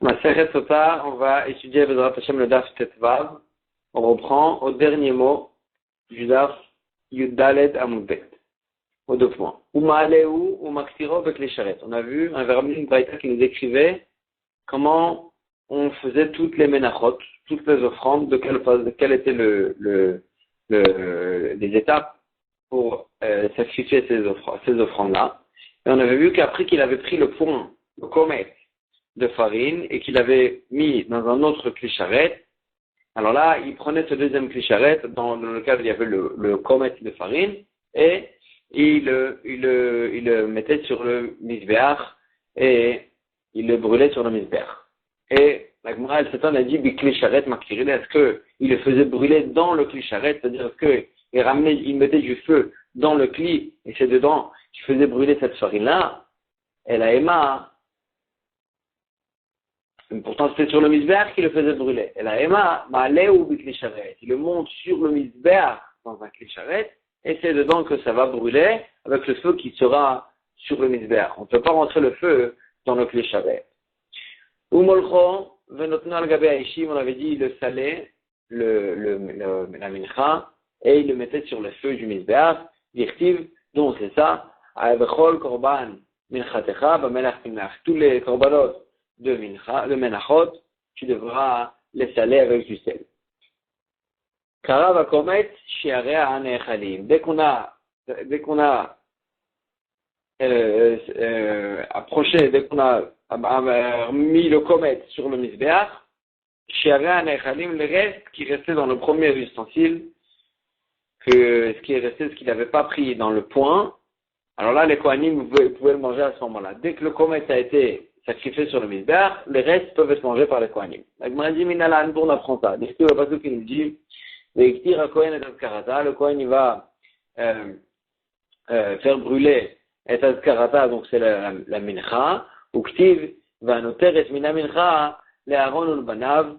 Masechet Sota, on va étudier Bezrat Hashem le Daf Tetvav. On reprend au dernier mot du Daf Yuddaled Amudbet. Aux deux points. Umaaleu ou Maktiro avec les charrettes. On a vu un verbe Braïta qui nous décrivait comment on faisait toutes les menachot, toutes les offrandes, de quelles étaient les étapes pour sacrifier ces offrandes-là. Et on avait vu qu'après qu'il avait pris le point, le komet de farine et qu'il avait mis dans un autre clicharette, alors là, il prenait ce deuxième clicharette dans lequel il y avait le komet de farine et il le mettait sur le misbeach et il le brûlait sur le misbeach. Et la Gemara, elle s'étonne, elle dit, clicharette makirine, est-ce qu'il le faisait brûler dans le clicharette, c'est-à-dire est-ce qu'il mettait du feu dans le cli et c'est dedans qu'il faisait brûler cette farine-là? Et la Emma, pourtant c'était sur le misbeach qu'il le faisait brûler. Et la Emma, ou biklicharette, il le monte sur le misbeach dans un clicharette et c'est dedans que ça va brûler avec le feu qui sera sur le misbeach. On ne peut pas rentrer le feu dans le clicharette. Umolcho, venotna al-gabe aishim, on avait dit, il le salait, la mincha, et il le mettait sur le feu du misbeach, dirtiv, donc c'est ça, avechol korban minchatecha, bamelach minach, tous les korbanot de menachot, tu devras les saler avec du sel. Karav akomet shiarea hanechalim. Dès qu'on a approché, dès qu'on a mis le komet sur le misbeach, shiarea hanechalim, le reste qui restait dans le premier ustensile, ce qui est resté, ce qu'il n'avait pas pris dans le point, alors là, les kohanim pouvaient le manger à ce moment-là. Dès que le komet a été sacrifié sur le misbeach, les restes peuvent être mangés par les kohanim. La Gemara dit, Minalan, on apprend ça. Dès que le pasuk qui nous dit, le kohen il va faire brûler et azkarata, donc c'est la mincha, ou ktiv va noter et mina mincha le Aaron ou le banav,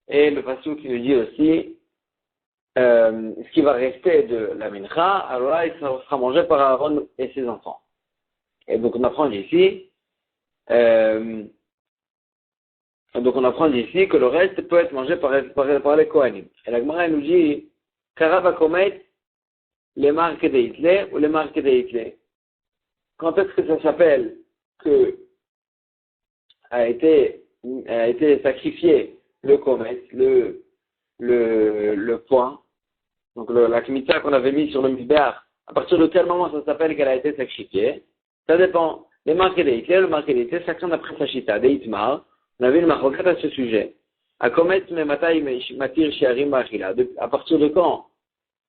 et le pasuk qui nous dit aussi ce qui va rester de la mincha, alors là il sera mangé par Aaron et ses enfants. Et donc on apprend d'ici que le reste peut être mangé par les Kohanim. Et la Gemara nous dit, Karav komet les marques de Hitler ou les marques de Hitler. Quand est-ce que ça s'appelle que a été sacrifié le komet, le point, donc la kmitza qu'on avait mis sur le misbeach, à partir de quel moment ça s'appelle qu'elle a été sacrifiée? Ça dépend. Les marques de Hitler, le marque de Hitler, chacun d'après sa chita, des Hitmar. On avait une maroquette à ce sujet. À partir de quand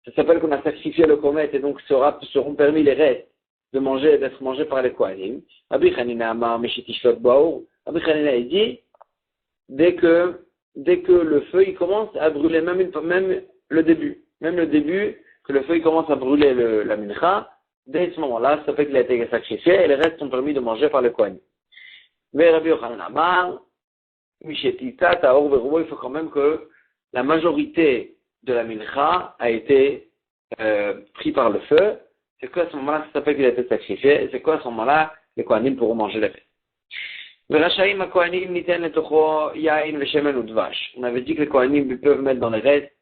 ça s'appelle qu'on a sacrifié le komet et donc seront permis les restes d'être mangés par les Kohanim. Rabbi Chanina Amar Meshitishot Baour. Rabbi Chanina dit dès que le feu il commence à brûler, même le début que le feu il commence à brûler la mincha, dès ce moment-là, ça fait qu'il a été sacrifié et les restes sont permis de manger par les Kohanim. Mais Rabbi Yochanan Amar Mishetita Taor Verubo, il faut quand même que la majorité de la mincha a été pris par le feu. C'est quoi à ce moment-là, ça s'appelle qu'il a été sacrifié, et c'est quoi à ce moment-là, les Kohanim pourront manger les restes. On avait dit que les Kohanim peuvent mettre dans les restes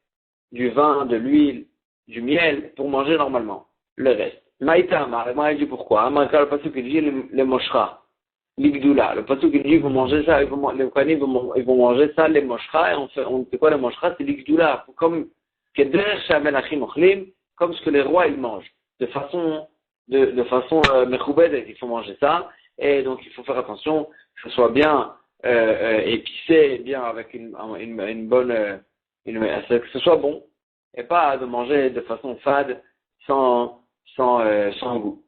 du vin, de l'huile, du miel, pour manger normalement, le reste. Maïta Amar, il dit pourquoi? Amar, le pasuk il dit les moshra. L'igdoula, le pasuk il dit ils vont manger ça, les Kohanim ils vont manger ça, les moshra, et on sait quoi les moshra, c'est l'igdoula, comme ce que les rois ils mangent, de façon mechoubed, il faut manger ça, et donc il faut faire attention que ce soit bien épicé, bien avec une bonne, que ce soit bon, et pas de manger de façon fade, sans goût.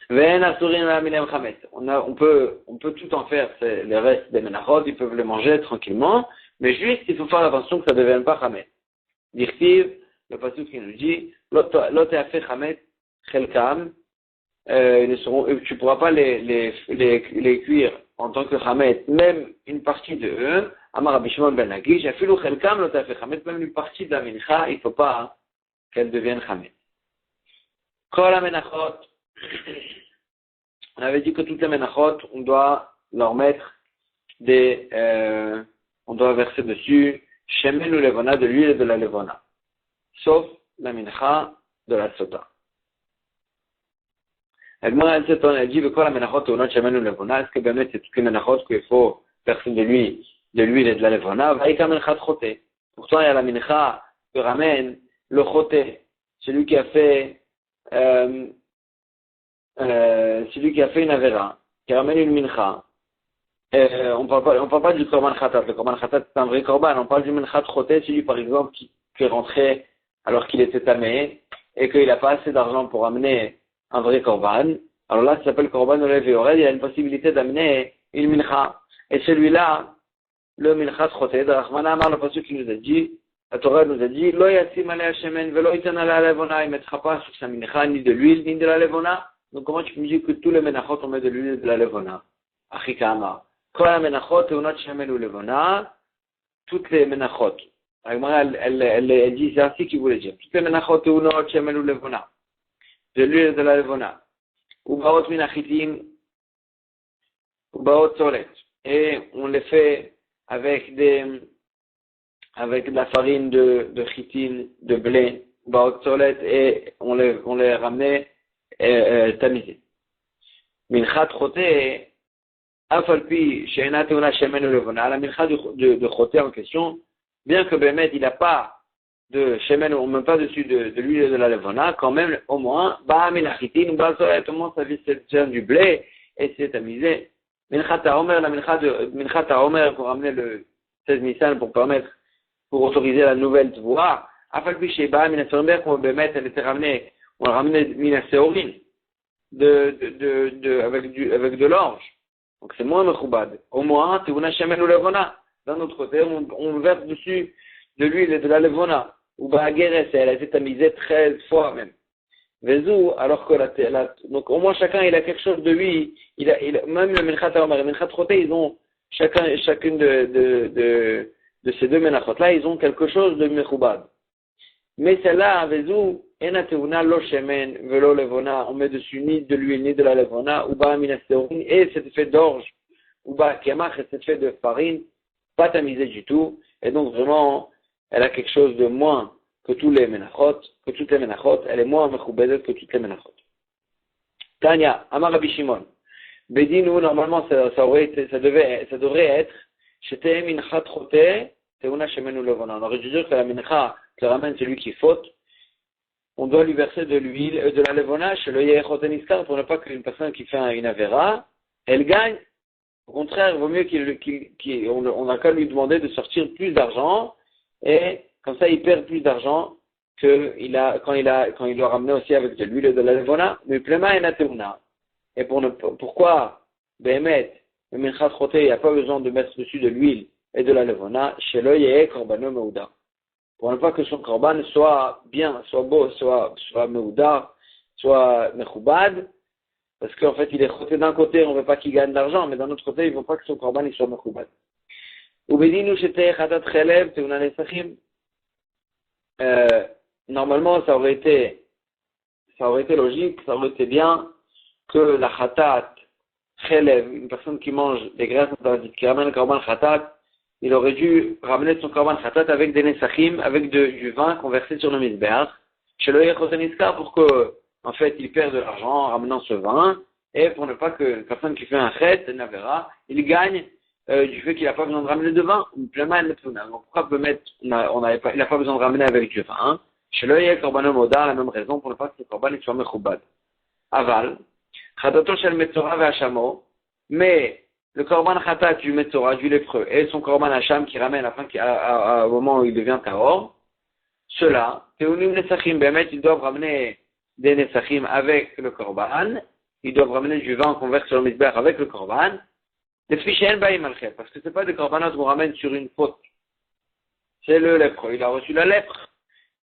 On peut tout en faire, c'est les restes des menachot, ils peuvent les manger tranquillement, mais juste il faut faire attention que ça ne devienne pas chametz. Dirtiv, le pasuk qui nous dit, l'otéafé chametz chelkam, tu ne pourras pas les cuire en tant que chametz, même une partie de eux, Amar Rabbi Shimon ben Lakish, afilu chelkam l'otéafé chametz, même une partie de la mincha, il ne faut pas qu'elle devienne chametz. Kol ha-menachot, on avait dit que toutes les menachot, on doit leur mettre on doit verser dessus shemen ou levona, de l'huile et de la levona. Sauf la mincha de la sota. Elle dit, de quoi la menachot teunot shemen ou levona? Est-ce que bien c'est toutes les menachot qu'il faut verser de l'huile et de la levona? Vaïka menchat choté. Pourtant, il y a la mincha que ramène le choté, celui qui a fait une avera, qui ramène une mincha. On parle pas du korban khatat. Le korban khatat c'est un vrai korban. On parle du menchat choté, celui par exemple qui est rentré alors qu'il était tamé et qu'il n'a pas assez d'argent pour amener un vrai korban. Alors là, ça s'appelle korban olev et ored. Il a une possibilité d'amener une mincha. Et celui-là, le menchat choté, de Rachmana Amar, le pasuk qui nous a dit, la Torah nous a dit, lo yasim alea shemen velo yitan alea levona. Il ne mettra pas sur sa mincha ni de l'huile ni de la levona. Donc comment tu me dis que tous les menachot on met de l'huile et de la levona? Achika Amar. Kol ha-menachot teunot shemen ou levona, toutes les menachot. Elle dit, c'est ainsi qu'il voulait dire. Toutes les menachot teunot shemen ou levona, de l'huile et de la levona. Ubaot min achitim, ubaot solet. Et on les fait avec de la farine de chitin, de blé, ubaot solet, et on les ramenait tamisés. Minchat choté, Afalpi, Sheina Teuna Shemen ou Levona, la mincha de Choté en question, bien que Bémet, il n'a pas de Shemen, on ne met pas dessus de l'huile et de la Levona, quand même, au moins, Ba Minachitin, Ba Solet, au moins, ça vise du blé, et c'est tamisé. Mincha Taomer, la mincha Taomer, pour ramener le 16 Nissan, pour autoriser la nouvelle voie, Afalpi, Sheba, Minaseorim, comme Bémet, elle était ramenée, on l'a ramené Minaseorim, avec de l'orge. Donc c'est moins mechoubad. Au moins, teuna shemen ou levona. D'un autre côté, on verse dessus de l'huile et de la levona. Ou ba'ageres, elle a été tamisée 13 fois même. Vezou, alors que donc au moins chacun il a quelque chose de lui. Même le menchat haomer et le menchat choté, ils ont chacune de ces deux menachot là, ils ont quelque chose de mechoubad. Mais celle-là, Vezou, ena teuna lo shemen velo levona, on met dessus ni de l'huile ni de la levona, ou ba minaseorin, et c'est fait d'orge, ou ba kemach, et c'est fait de farine, pas tamisé du tout, et donc vraiment, elle a quelque chose de moins que toutes les menachot, elle est moins mechoubedet que toutes les menachot. Tanya, Amar Rabbi Shimon, Bedinu, normalement, ça devrait être, Shete minchat choté, teuna shemen ou levona. On aurait dû dire que la mincha, qui ramène celui qui faute, on doit lui verser de l'huile et de la levona chez le yehoteniskar pour ne pas qu'une personne qui fait une avera, elle gagne. Au contraire, il vaut mieux on n'a qu'à lui demander de sortir plus d'argent et comme ça il perd plus d'argent quand il doit ramener aussi avec de l'huile et de la levona. Mais plema et nateuna. Et pourquoi Behemet, le minchat choté, il n'y a pas besoin de mettre dessus de l'huile et de la levona chez le yeh korbano meuda. Pour ne pas que son korban soit bien, soit beau, soit meouda, soit mechoubad, parce qu'en fait il est choté d'un côté, on ne veut pas qu'il gagne de l'argent, mais d'un autre côté, il ne veut pas que son korban il soit mechoubad. Normalement, ça aurait été logique, ça aurait été bien que la khatat chelev, une personne qui mange des graisses interdites, qui ramène le korban khatat, il aurait dû ramener son korban khatat avec des nesachim, avec du vin qu'on versait sur le misbeach, chez le yechoteniskar pour que, en fait, il perd de l'argent en ramenant ce vin, et pour ne pas que une personne qui fait un chet, une avera, il gagne du fait qu'il n'a pas besoin de ramener de vin. Donc pourquoi il n'a pas besoin de ramener avec du vin? Chez le yechoteniskar moda, la même raison, pour ne pas que le korban soit mechoubad. Aval, khatato shel metzora ve'ashamo, mais le korban khatat du metzora, du lépreux, et son korban hacham qui ramène au moment où il devient tahor, ceux-là, teunim nesachim, bemet, ils doivent ramener des nesachim avec le korban, ils doivent ramener du vin qu'on verse sur le misbeh avec le korban, des fichen baim alchet, parce que c'est pas des korbanot qu'on ramène sur une faute. C'est le lépreux, il a reçu la lèpre,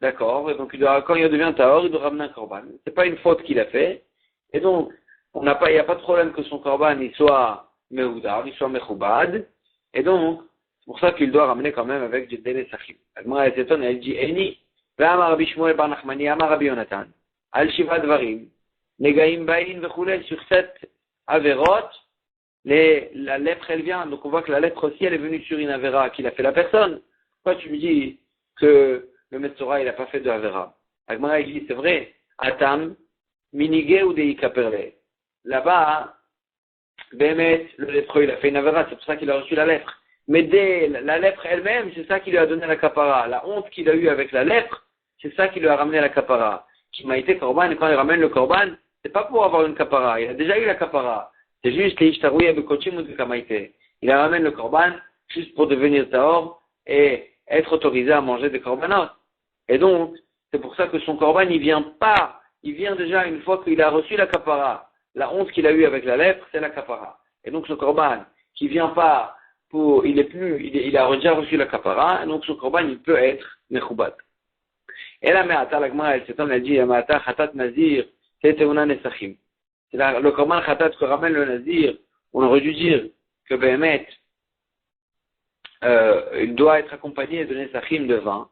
d'accord, et donc quand il devient tahor, il doit ramener un korban. C'est pas une faute qu'il a fait, et donc, il n'y a pas de problème que son korban il soit meoudar, il soit mechoubad, et donc, c'est pour ça qu'il doit ramener quand même avec des nesachim. Elle dit, Eni, Ve'amar Rabbi Shmuel bar Nachmani, Amar Rabbi Yonatan, Al Shiva Dvarim, Negaim Bain Vechulel, sur 7 averot, la lèpre, elle vient. Donc on voit que la lèpre aussi, elle est venue sur une Avera qu'il a fait la personne. Pourquoi tu me dis que le Metzora, il n'a pas fait de Avera? Agmara, il dit, c'est vrai, Atam, Minige ou Deika Perle. Là-bas, Bémet, le lépreux, il a fait une Avera, c'est pour ça qu'il a reçu la lèpre. Mais dès la lèpre elle-même, c'est ça qui lui a donné la kapara. La honte qu'il a eue avec la lèpre, c'est ça qui lui a ramené la kapara. Qui m'a été korban, et quand il ramène le korban, c'est pas pour avoir une kapara. Il a déjà eu la kapara. C'est juste les ishtarouya bekochim ou de kamaïté. Il ramène le korban juste pour devenir tahor et être autorisé à manger des korbanot. Et donc, c'est pour ça que son korban, il vient pas. Il vient déjà une fois qu'il a reçu la kapara. La honte qu'il a eue avec la lèpre, c'est la kapara. Et donc, ce korban, qui vient pas il a déjà reçu la kapara, et donc son korban, il peut être mechoubat. Et la me'ata, la Gemara, elle s'étonne, elle dit, la me'ata, chatat nazir, c'est una nesachim. C'est le korban chatat que ramène le nazir, on aurait dû dire que Behemet, il doit être accompagné de nesachim de vin.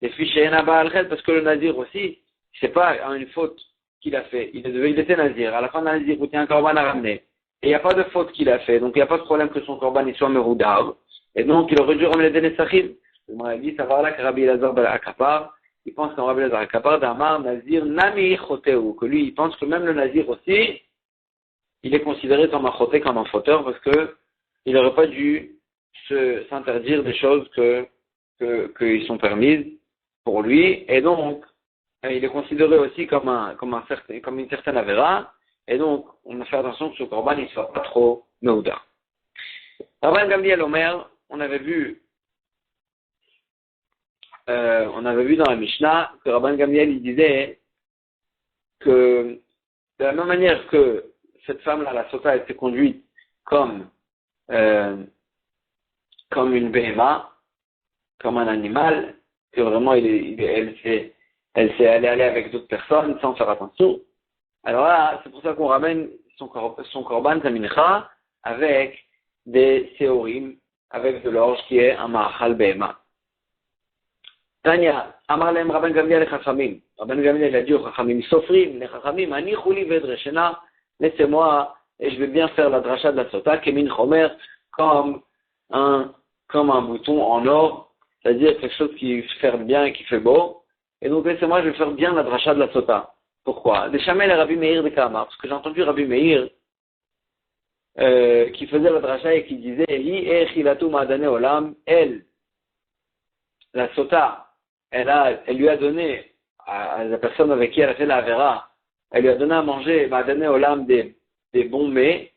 Et puis, chez Baal-Ched, parce que le nazir aussi, c'est pas une faute qu'il a fait. Il était nazir. À la fin de la nazir, il y a un korban à ramener. Et il n'y a pas de faute qu'il a fait. Donc, il n'y a pas de problème que son korban il soit meroudar. Et donc, il aurait dû ramener des nesachim. Il dit, ça va là que Rabbi Elazar Akapar, il pense qu'en Rabbi Elazar Akapar, d'Amar, nazir, nami choteu, que lui, il pense que même le nazir aussi, il est considéré comme un choté, comme un fauteur, parce que il n'aurait pas dû s'interdire des choses qui sont permises pour lui. Et donc, il est considéré aussi comme une certaine avéra. Et donc, on a fait attention que ce korban, il ne soit pas trop meouda. Rabban Gamliel Omer, on avait vu dans la Mishnah que Rabban Gamliel, il disait que de la même manière que cette femme-là, la sota, elle s'est conduite comme une béhéma, comme un animal, que vraiment elle s'est allée avec d'autres personnes sans faire attention. Alors là, c'est pour ça qu'on ramène son korban zamincha avec des séorim, avec de l'orge qui est un ma'achal béhéma. Tanya, Amarlem Rabban Gamliel et Chachamim. Rabban Gamliel a dit aux Chachamim, Sofrim, les Chachamim, Ani Chuli Vedreshena, laissez-moi, et je vais bien faire la dracha de la sota, Kemin Chomer, comme un bouton en or, c'est-à-dire quelque chose qui fait bien et qui fait beau. Et donc, laissez-moi, je vais faire bien la dracha de la sota. Pourquoi? Des Chamel et Rabbi Meir de Kamar, parce que j'ai entendu Rabbi Meir, qui faisait la dracha et qui disait, Hi e chilatu ma'adane olam, elle, la sota, elle lui a donné à la personne avec qui elle a fait la vera, elle lui a donné à manger, m'a donné au lame des bons mets.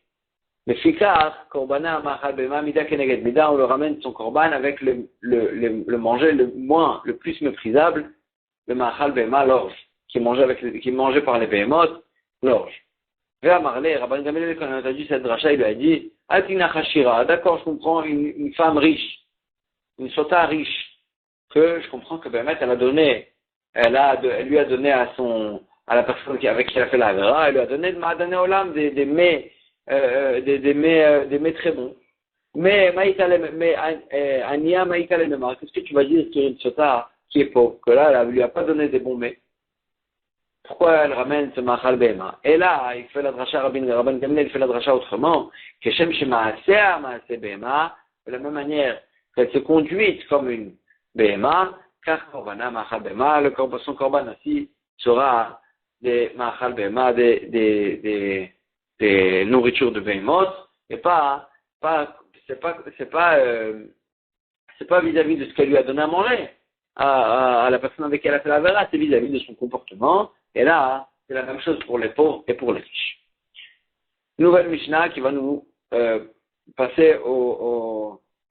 Mais fikar, korbana ma'achal bema mida keneged mida, on le ramène son korban avec le manger le plus méprisable, le ma'achal bema, l'orge, qui mangeait par les behemoth, l'orge. Vers Marley, Rabban Gamliel, quand on a entendu cette dracha, il lui a dit, Atina Chashira, d'accord, je comprends, une femme riche, une sota riche, que je comprends que Bémet, elle lui a donné à la personne avec qui elle a fait la vera, elle lui a donné de ma'adane olam des mets très bons. Mais Ania Maïka le Memar, qu'est-ce que tu vas dire sur une sota qui est pauvre, que là, elle lui a pas donné des bons mets? Pourquoi elle ramène ce machal bema? Et là, il fait la dracha, Rabban Gamliel, il fait la dracha autrement, que Shem Shema'asea Ma'ase Bema, de la même manière qu'elle se conduite comme une Bema, car Korbana Machal Bema, son Korban aussi sera des Machal Bema, des nourritures de Behemoth, et c'est pas vis-à-vis de ce qu'elle lui a donné à manger, à la personne avec qui elle a fait la vera, c'est vis-à-vis de son comportement, et là, c'est la même chose pour les pauvres et pour les riches. Nouvelle Mishnah qui va nous passer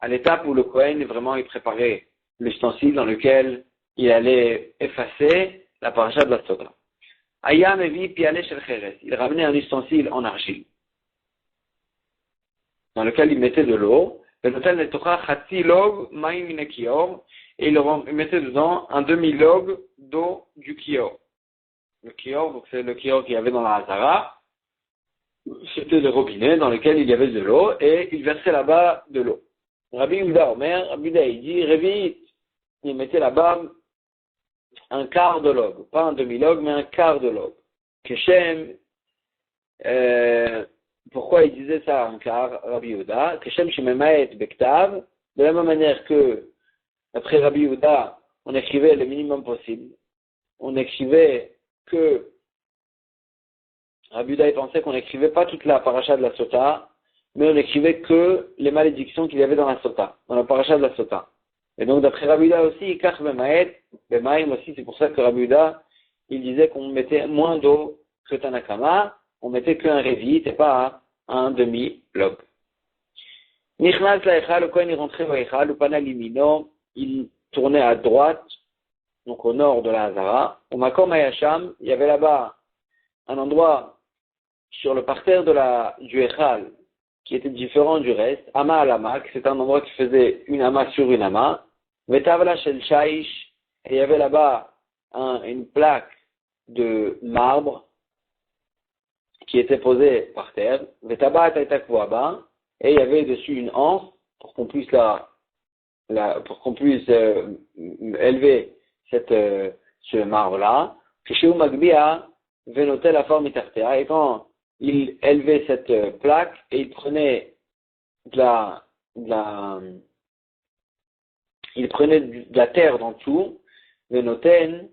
à l'étape où le Kohen vraiment est préparé l'ustensile dans lequel il allait effacer la paracha de la Sota. Ayam evi piale shel cheres. Il ramenait un ustensile en argile, dans lequel il mettait de l'eau, et il mettait dedans un demi-log d'eau du kior. Le kior, donc c'est le kior qu'il y avait dans la Hazara, c'était le robinet dans lequel il y avait de l'eau, et il versait là-bas de l'eau. Rabbi Yehuda Omer, Rabbi Yehuda il dit, Révi, il mettait là-bas un quart de log, pas un demi-log, mais un quart de log. Keshem, pourquoi il disait ça en car Rabbi Yehuda, que Shem Shememaet Bektav, de la même manière que, après Rabbi Yehuda, on écrivait le minimum possible. On écrivait que, Rabbi Yehuda il pensait qu'on n'écrivait pas toute la paracha de la Sota, mais on n'écrivait que les malédictions qu'il y avait dans la Sota, dans la paracha de la Sota. Et donc d'après Rabbi Yehuda aussi, Kach Bemaet, Bemaim aussi, c'est pour ça que Rabbi Yehuda, il disait qu'on mettait moins d'eau que Tanakama, on mettait qu'un révi, et pas un demi-log. Nichnas la Echal, le Kohen il rentrait au Echal, le Pana Limino, il tournait à droite, donc au nord de la Hazara. Au Makom Hayasham, il y avait là-bas un endroit sur le parterre du Echal qui était différent du reste. Ama Alamak, c'est un endroit qui faisait une ama sur une ama. Vetavla Shel Shaish, et il y avait là-bas une plaque de marbre qui était posée par terre. Vetaba Taitakouaba, et il y avait dessus une anse pour qu'on puisse élever ce marbre-là. Chez Magbia, Venotel la forme itartea, et quand il élevait cette plaque et il prenait il prenait de la terre dans tout, Venoten,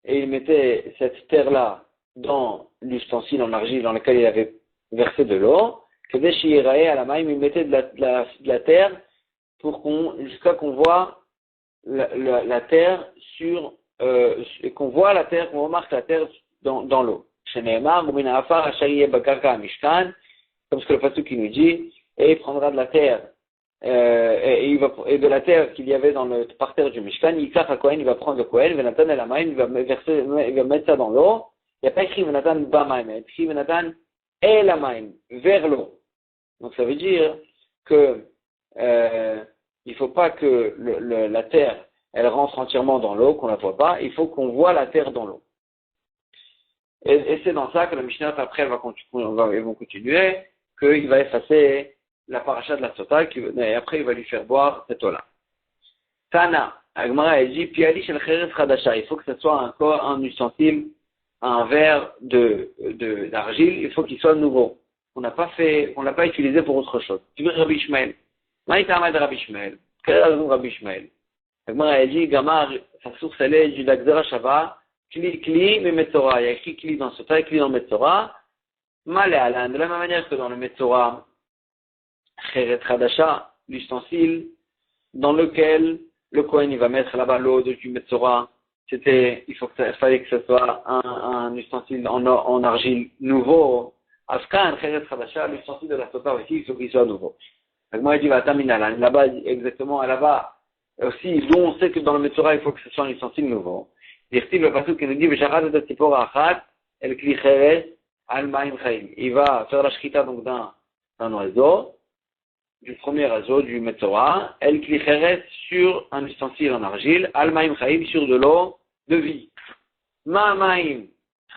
et il mettait cette terre-là dans l'ustensile en argile dans lequel il avait versé de l'eau, que dès qu'il à la main, il mettait de la terre jusqu'à qu'on voit la terre qu'on voit la terre, qu'on remarque la terre dans l'eau. Comme ce que le pasuk qui nous dit, et il prendra de la terre, et de la terre qu'il y avait dans le parterre du Mishkan, il va prendre le Kohen, Venatan et la main, il va mettre ça dans l'eau. Il n'y a pas écrit Venatan Bamaim, il y a écrit Venatan et la main, vers l'eau. Donc ça veut dire que il ne faut pas que la terre elle rentre entièrement dans l'eau, qu'on ne la voit pas, il faut qu'on voit la terre dans l'eau. Et c'est dans ça que la Mishnah après ils vont continuer, qu'il va effacer la paracha de la Sota, et après il va lui faire boire cette eau-là. Tana, Agmara elle dit, Piali shel cheres chadasha, il faut que ce soit encore un ustensile, un verre d'argile, il faut qu'il soit nouveau. On l'a pas utilisé pour autre chose. Tu veux Rabbi Ishmael? Maïtama de Rabbi Ishmael. Quelle est la raison de Rabbi Ishmael? Agmara elle dit, Gamar, sa source elle est du Lagzera Shava, Kli, mais Metzora. Il y a écrit Kli dans Sota et Kli dans Metzora. Malé Alan, de la même manière que dans le Metzora, Cheret Chadasha, l'ustensile dans lequel le Kohen il va mettre là-bas l'eau du Metzora, il fallait que ce soit un ustensile en argile nouveau. Afkan, Cheret Chadasha, l'ustensile de la Sota aussi, il faut qu'il soit nouveau. Donc moi, il dit, là-bas, exactement, là-bas, aussi, d'où on sait que dans le Metzora, il faut que ce soit un ustensile nouveau. Dirti le pasuk qui nous dit, il va faire la shkita donc d'un oiseau, du premier oiseau, du Metzora, el klicheret sur un ustensile en argile, al maim chaim sur de l'eau de vie. Ma maim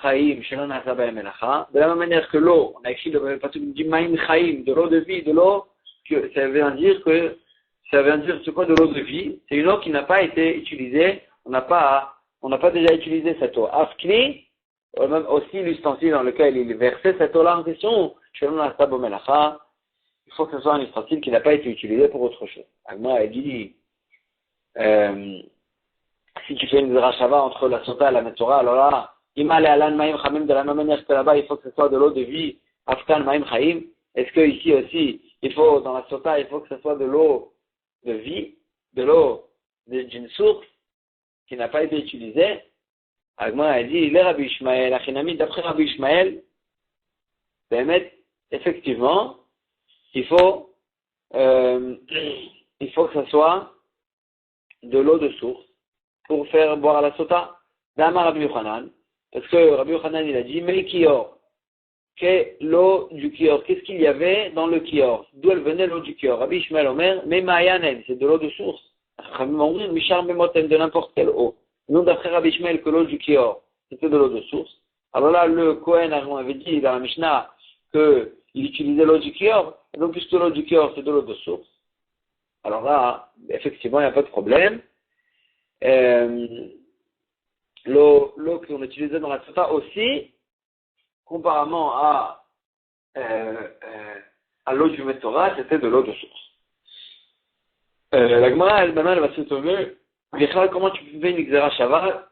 chaim, shelon asaba emelacha, de la même manière que l'eau, on a écrit le pasuk qui dit maim chaim, de l'eau de vie, de l'eau, ça veut dire c'est quoi de l'eau de vie? C'est une eau qui n'a pas été utilisée, on n'a pas déjà utilisé cette eau. Afkli, même aussi l'ustensile dans lequel il versait cette eau-là en question, shelon asaba emelacha, il faut que ce soit un ustensile qui n'a pas été utilisé pour autre chose. Agma a dit, si tu fais une drachava entre la Sota et la Metzora, alors là, Imal et Alan Maïm Chaim, de la même manière que là-bas, il faut que ce soit de l'eau de vie, Afkan Maïm Chaim. Est-ce que ici aussi, dans la Sota, il faut que ce soit de l'eau de vie, de l'eau d'une source qui n'a pas été utilisée? Agma a dit, les Rabbi Ishmael, Achinami, d'après Rabbi Ishmael, effectivement, il faut que ce soit de l'eau de source pour faire boire à la Sota. D'Amar Rabbi Yochanan, parce que Rabbi Yochanan il a dit, mais kior, qu'est l'eau du kior? Qu'est-ce qu'il y avait dans le kior? D'où elle venait l'eau du kior? Rabbi Ishmael Omer, mais Mayanen, c'est de l'eau de source. Mishar Memoten, de n'importe quelle eau. Nous, d'après Rabbi Ishmael, que l'eau du kior, c'était de l'eau de source. Alors là, le Kohen avait dit dans la Mishnah qu'il utilisait l'eau du kior. Et donc, puisque l'eau du kior, c'est de l'eau de source, alors là, effectivement, il n'y a pas de problème. L'eau qu'on utilisait dans la Sota aussi, comparément à à l'eau du Metzora, c'était de l'eau de source. La Gemara, elle va se tomber, comment tu fais une Xera Shava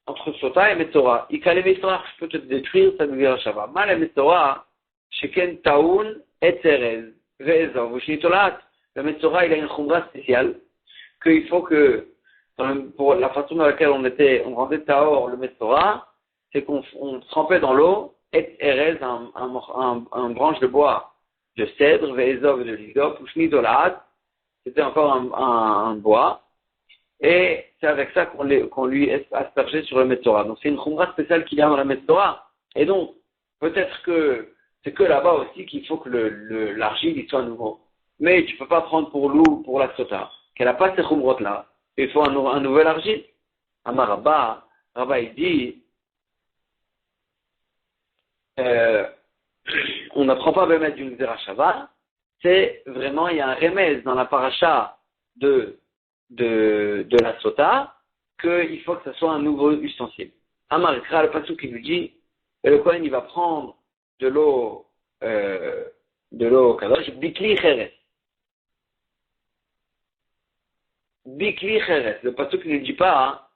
entre Sota et Metzora? Ikale Metzora, je peux te détruire cette Xera Shava. Mal Metzora, Sheken Taoun et Terez, Ve'ezov, Ushnitolat. Le Metzora, il a une khumra spéciale, qu'il faut que, pour la façon dans laquelle on rendait Taor le Metzora, c'est qu'on trempait dans l'eau, et Erez, un branche de bois de cèdre, Ve'ezov de l'Isop, Ushnitolat. C'était encore un bois, et c'est avec ça qu'on lui aspergeait sur le Metzora. Donc c'est une khumra spéciale qu'il y a dans la Metzora, et donc peut-être que c'est que là-bas aussi qu'il faut que l'argile soit nouveau. Mais tu peux pas prendre pour l'eau, pour la sota, qu'elle n'a pas ces khumrot-là. Il faut un nouvel argile. Amar Rabba il dit, on n'apprend pas à mettre d'une Xera Shava. C'est vraiment, il y a un remèze dans la paracha de la sota, qu'il faut que ce soit un nouveau ustensile. Amar Ikra, le pasuk qui lui dit, et le Kohen il va prendre de l'eau kadosh, bikli cheres. Bikli cheres. Le pasuk ne dit pas,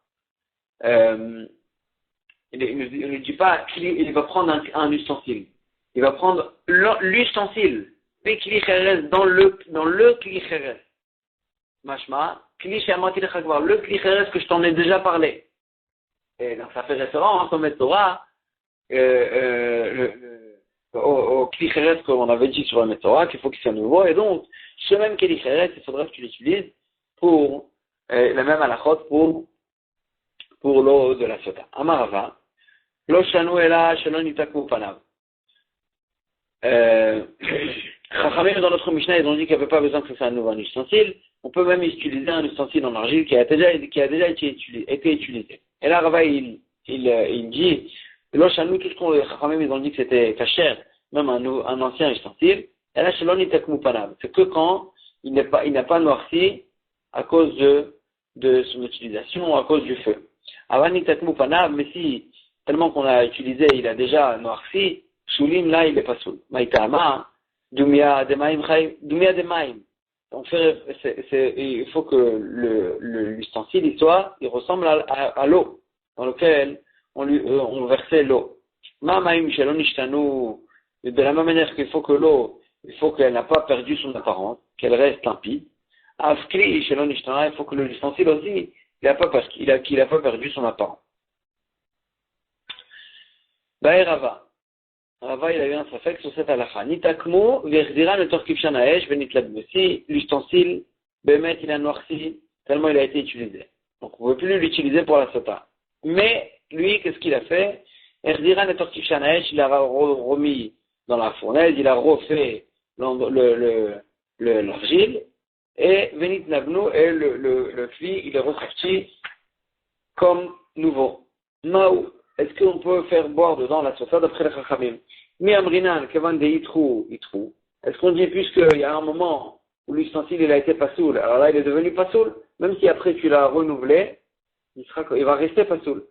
il ne dit pas, il va prendre un ustensile. Il va prendre l'ustensile. Kli cheres dans le kli cheres. Mashma, kli shamati lechakvar, le kli cheres que je t'en ai déjà parlé. Et donc ça fait référence au Metzora, au kli cheres qu'on avait dit sur le Metzora, qu'il faut qu'il soit nouveau. Et donc, ce même kli cheres, il faudra que tu l'utilises pour la même halachot pour l'eau de la sota. Amarava, lo shanu ela shalon itaku panav. Chachamim, dans notre Mishnah, ils ont dit qu'il n'y avait pas besoin que ce soit un nouveau ustensile. On peut même utiliser un ustensile en argile qui a déjà été utilisé. Et là, Rava, il dit, Lochanou, tout ce qu'on, Chachamim, ils ont dit que c'était kasher, même un ancien ustensile. Et là, Shalon Itakmu Panav. C'est que quand il n'a pas noirci à cause de son utilisation ou à cause du feu. Avan Itakmu Panav, mais si, tellement qu'on a utilisé, il a déjà noirci, Shulim, là, il n'est pas soul. Maïtama, Dumia Demaim. Il faut que l'ustensile, il ressemble à l'eau, dans lequel on versait l'eau. Ma'amaim shelon ishtanu, de la même manière qu'il faut que l'eau, il faut qu'elle n'a pas perdu son apparence, qu'elle reste limpide. Afkli shelon ishtana, il faut que l'ustensile aussi, qu'il n'a pas perdu son apparence. Rava, il a eu un safek sur cette halakha. Nitakmo, verdira le torkif shanaesh, venitladme. Si l'ustensile, bemet, il a noirci, tellement il a été utilisé. Donc, on ne peut plus l'utiliser pour la sota. Mais, lui, qu'est-ce qu'il a fait? Verdira le torkif shanaesh, il a remis dans la fournaise, il a refait l'argile, et venitladme, et le fli, il est ressorti comme nouveau. Maou. Est-ce qu'on peut faire boire dedans la sota d'après les chachamim? Mi amrinan, kevan de itrou. Est-ce qu'on dit, puisqu'il y a un moment où l'ustensile il a été pasoul, alors là il est devenu pasoul, même si après tu l'as renouvelé, il va rester pasoul.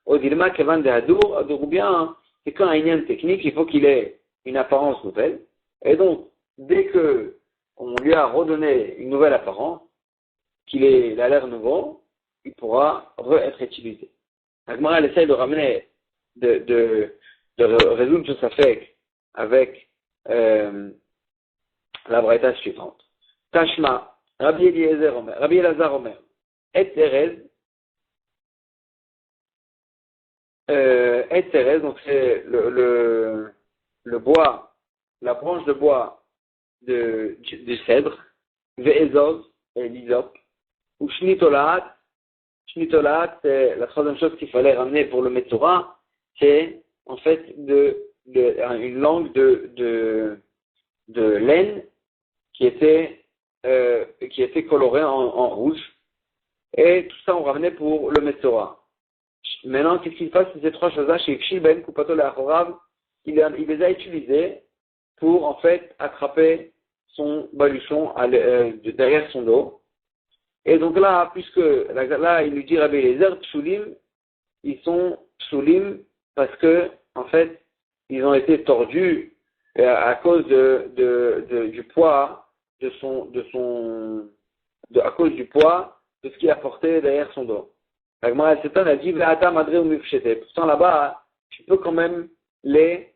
Au dilma kevan de adour ou bien, c'est qu'un inyan technique, il faut qu'il ait une apparence nouvelle. Et donc, dès que on lui a redonné une nouvelle apparence, il a l'air nouveau, il pourra être utilisé. La Gemara, elle essaye de ramener, de résoudre tout ça fait avec la braïta suivante. Tashma, Rabbi Elazar Omer, et Terez, donc c'est le bois, la branche de bois du cèdre, Ve'ezov, et l'isop, ou Shnitolat. Shnitolat, c'est la troisième chose qu'il fallait ramener pour le Metzora, c'est en fait une langue de laine qui était colorée en rouge. Et tout ça on ramenait pour le Metzora. Maintenant, qu'est-ce qu'il passe? Ces trois choses-là, chez Kshilben, Kupato et Achorav, il les a utilisées pour en fait attraper son baluchon derrière son dos. Et donc là, puisque là, il lui dit Rabbi Eliezer, Pshulim, ils sont Pshulim parce que, en fait, ils ont été tordus à cause du poids à cause du poids de ce qu'il a porté derrière son dos. La Gemara a dit, pourtant là-bas, tu peux quand même les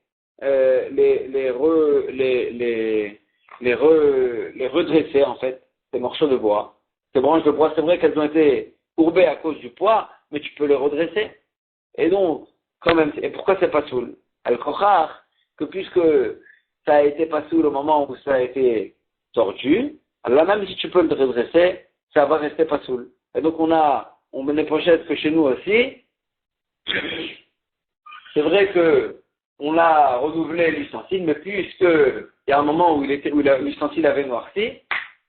redresser, en fait, ces morceaux de bois. Ces branches de bois, c'est vrai qu'elles ont été courbées à cause du poids, mais tu peux les redresser. Et donc, quand même, et pourquoi c'est pas soul? Al-Khochar, que puisque ça a été pas soul au moment où ça a été tordu, alors là, même si tu peux le redresser, ça va rester pas soul. Et donc, on met les pochettes que chez nous aussi. C'est vrai que on a renouvelé l'ustensile, mais puisque il y a un moment où l'ustensile avait noirci,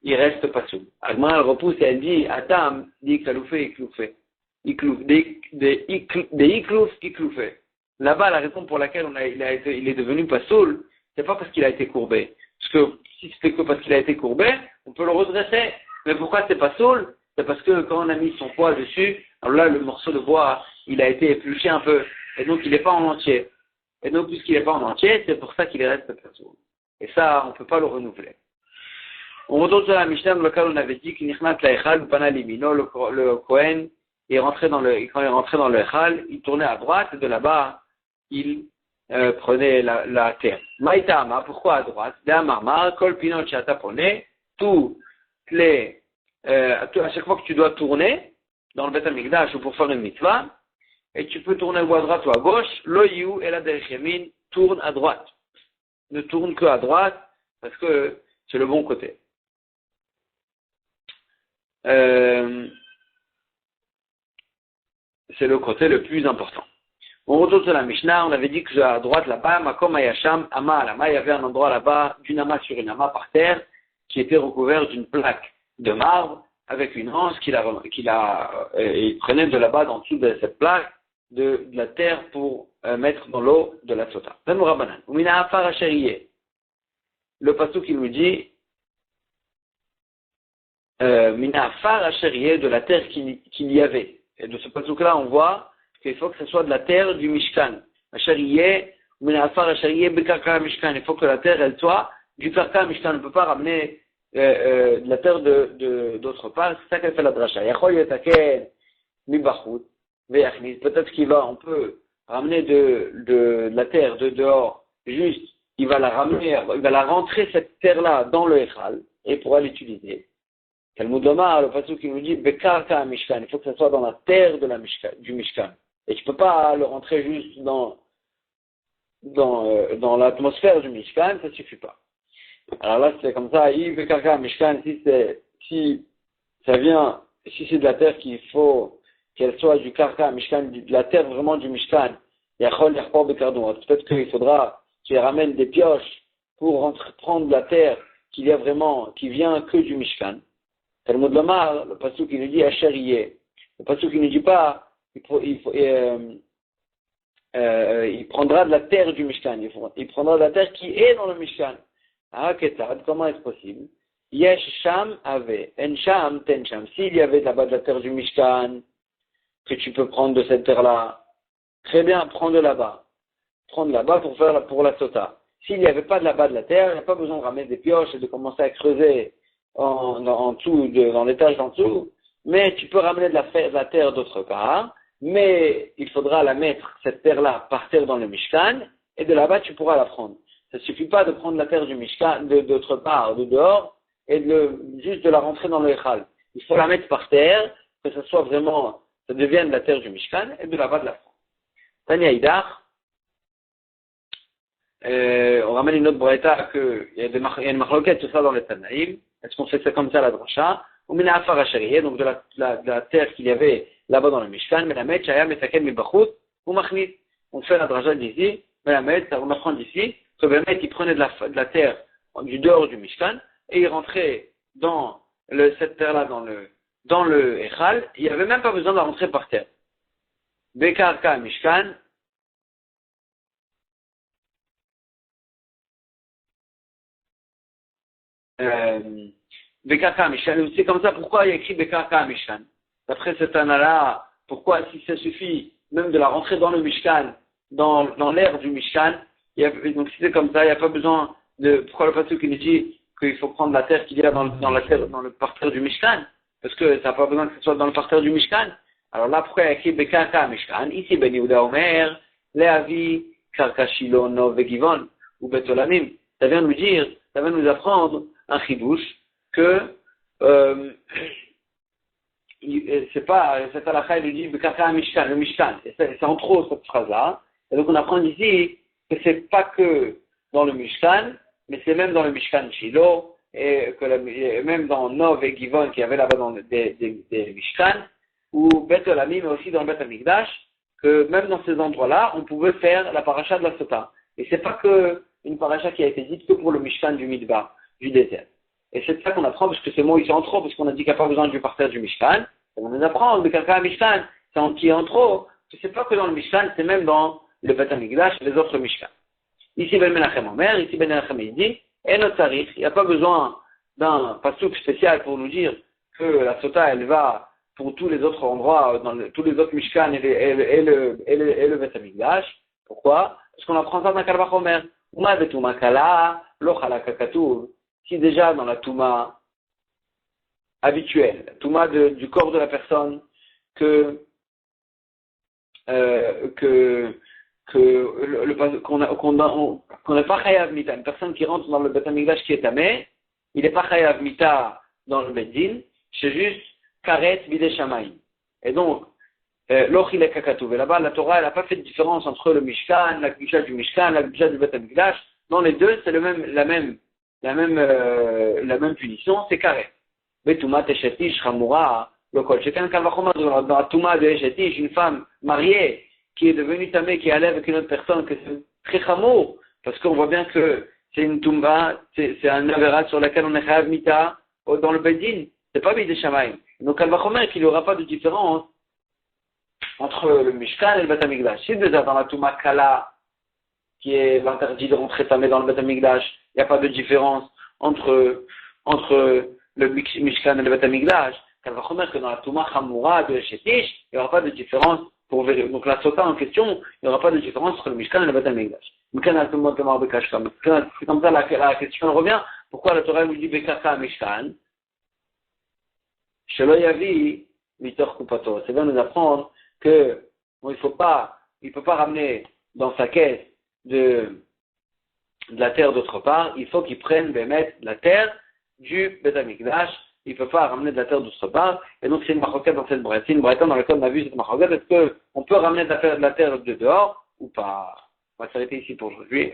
il reste pas soul. Agma, elle repousse et elle dit, Atam, dit kaloufé, ikloufé. Des iklouf, ikloufé. Là-bas, la raison pour laquelle il est devenu pas soul, c'est pas parce qu'il a été courbé. Parce que si c'était que parce qu'il a été courbé, on peut le redresser. Mais pourquoi c'est pas soul? C'est parce que quand on a mis son poids dessus, alors là, le morceau de bois, il a été épluché un peu. Et donc, il n'est pas en entier. Et donc, puisqu'il n'est pas en entier, c'est pour ça qu'il reste pas soul. Et ça, on ne peut pas le renouveler. On retourne sur la Mishnah dans laquelle on avait dit qu'il Nichnat la Echal, Pana Limino, le Kohen, quand il est rentré dans le Echal, il tournait à droite, et de là-bas, il prenait la terre. Maïtama, pourquoi à droite? De'amarmar, Kol Pinot Shatapone, à chaque fois que tu dois tourner dans le Beth Amikdash ou pour faire une mitzvah, et tu peux tourner ou à droite ou à gauche, Loyu et la Derech tourne à droite. Ne tourne que à droite, parce que c'est le bon côté. C'est le côté le plus important. On retourne sur la Mishnah, on avait dit que à droite là-bas, Makom Ayasham, Ama Alama, il y avait un endroit là-bas, d'une ama sur une ama par terre, qui était recouvert d'une plaque de marbre, avec une anse il prenait de là-bas, en dessous de cette plaque, de la terre pour mettre dans l'eau de la sota. Le pasuk qui nous dit, Mina Afar Hacheriye, de la terre qu'il y avait. Et de ce pasuk-là, on voit qu'il faut que ce soit de la terre du Mishkan. Hacheriye, Mina Afar Hacheriye, Bekarka Mishkan. Il faut que la terre, elle soit du Karka Mishkan. On ne peut pas ramener de la terre d'autre part. C'est ça qu'elle fait la dracha. Yachol Yetaken Mibachut, Veyachnis. Peut-être on peut ramener de la terre de dehors, juste, il va la rentrer cette terre-là dans le Echal, et pourra l'utiliser. Talmud Lomar, le pasuk qui nous dit Bekarka Mishkan, il faut que ça soit dans la terre du Mishkan. Et tu peux pas le rentrer juste dans l'atmosphère du Mishkan, ça suffit pas. Alors là, c'est comme ça, Bekarka Mishkan, si c'est de la terre qu'il faut qu'elle soit du Karka Mishkan, de la terre vraiment du Mishkan, Yachol Yachpor Bekardon. Peut-être qu'il faudra qu'il ramène des pioches pour prendre la terre qui vient que du Mishkan. Talmud Lomar, le pasuk qui nous dit Hacheriye. Le pasuk qui ne dit pas, il prendra de la terre du Mishkan. Il prendra de la terre qui est dans le Mishkan. Ah, Ketad, comment est-ce possible? Yesh Sham Ave, En Sham, Ten Sham. S'il y avait là-bas de la terre du Mishkan, que tu peux prendre de cette terre-là, très bien, prends de là-bas. Prends de là-bas pour la sota. S'il n'y avait pas de là-bas de la terre, il n'y a pas besoin de ramener des pioches et de commencer à creuser en dessous, dans l'étage d'en dessous, mais tu peux ramener de la terre d'autre part, mais il faudra la mettre, cette terre-là, par terre dans le Mishkan, et de là-bas tu pourras la prendre. Ça ne suffit pas de prendre la terre du Mishkan, d'autre part, de dehors, et juste de la rentrer dans le Echal. Il faut la mettre par terre, que ça soit vraiment, ça devienne la terre du Mishkan, et de là-bas de la prendre. Tania Idar, on ramène une autre braïta qu'il y a une machloquette, tout ça dans les Tanaïm. Est-ce qu'on fait ça comme ça la dracha? Ou mina afar hacheriye, donc de la terre qu'il y avait là-bas dans le Mishkan, mais la met chaya metaken mibachut ou machnit. On fait la dracha d'ici, mais la met, on apprend d'ici, que le mec il prenait de la terre du dehors du Mishkan et il rentrait dans cette terre-là dans le Echal, il n'y avait même pas besoin de la rentrer par terre. Bekarka Mishkan. Bekarka Mishkan, c'est comme ça, pourquoi il y a écrit Bekarka Mishkan? D'après cet anna-là, pourquoi si ça suffit même de la rentrer dans le Mishkan, dans l'air du Mishkan, Donc si c'est comme ça, il n'y a pas besoin de, pourquoi le pasuk qui nous dit qu'il faut prendre la terre qu'il y a dans la terre, dans le parterre du Mishkan? Parce que ça n'a pas besoin que ce soit dans le parterre du Mishkan. Alors là, pourquoi il y a écrit Bekarka Mishkan? Ici, Ben Yehuda Omer, Leavi, Karka Shilo, Nov, Vegivon, ou Betolamim. Ça vient nous dire, ça vient nous apprendre un chidouche que, c'est pas, cette halakha, il nous dit Bekarka Mishkan, le Mishkan. Et c'est en trop cette phrase-là. Et donc on apprend ici que c'est pas que dans le Mishkan, mais c'est même dans le Mishkan Shiloh, et même dans Nov et Givon qui avait là-bas dans des Mishkan, ou Beth Olami, mais aussi dans le Beth Amikdash, que même dans ces endroits-là, on pouvait faire la paracha de la Sota. Et c'est pas que une paracha qui a été dite que pour le Mishkan du Midbar, du désert. Et c'est ça qu'on apprend, parce que ces mots ils sont en trop, parce qu'on a dit qu'il n'y a pas besoin du parterre du Mishkan. Et on les apprend, de quelqu'un à Mishkan, c'est en qui est en trop. C'est pas que dans le Mishkan, c'est même dans le Beth Amikdash et les autres Mishkan. Ici, Ben Menachem Omer, ici Ben Menachem il dit, et notre tarif, il n'y a pas besoin d'un passouk spécial pour nous dire que la Sota, elle va pour tous les autres endroits, tous les autres Mishkan et le Beth Amikdash. Pourquoi? Parce qu'on apprend ça dans Kal Vachomer. Uma de Touma Kala, lo Chalaka Katuv. Si déjà dans la Touma habituelle, la Touma du corps de la personne, qu'on n'est pas chayav mita, une personne qui rentre dans le Beth Amikdash qui est tamé, il n'est pas chayav mita dans le Beddin, c'est juste karet bide shamayim. Et donc, l'ochile kakatouv. Et là-bas, la Torah, elle n'a pas fait de différence entre le Mishkan, la Kedusha du Mishkan, la Kedusha du Beth Amikdash. Dans les deux, c'est la même punition, c'est karet. Betuma teshetish chamura, le kol shekan kal vachomer, dans la Touma de Eshetish, une femme mariée, qui est devenue tamée, qui allait avec une autre personne, que c'est très chamour, parce qu'on voit bien que c'est une tumba, c'est un avérat sur laquelle on est chayav mita, dans le Beddin, c'est pas bide shamayim. Donc, Kal Vachomer, qu'il n'y aura pas de différence entre le Mishkan et le Beth Amikdash. Si déjà dans la Touma Kala, qui est l'interdit de rentrer tamé dans le Beth Amikdash, il n'y a pas de différence entre le Mishkan et le Beth Amikdash, Kal Vachomer, que dans la Touma Chamoura de Shetish, il n'y aura pas de différence. Donc la Sota en question, il n'y aura pas de différence entre le Mishkan et le Beth Amikdash. C'est comme ça la question revient. Pourquoi la Torah nous dit Bekaka Mishkan? Shelo Yavi Mitor Kupato. C'est bien nous apprendre que bon, il peut pas ramener dans sa caisse de la terre d'autre part. Il faut qu'il prenne la terre du Beth Amikdash. Il ne peut pas ramener de la terre d'autre part. Et donc, c'est une maroquette dans cette brette. C'est une brette dans laquelle on a vu cette maroquette. Est-ce qu'on peut ramener de la terre de dehors ou pas? On va s'arrêter ici pour aujourd'hui.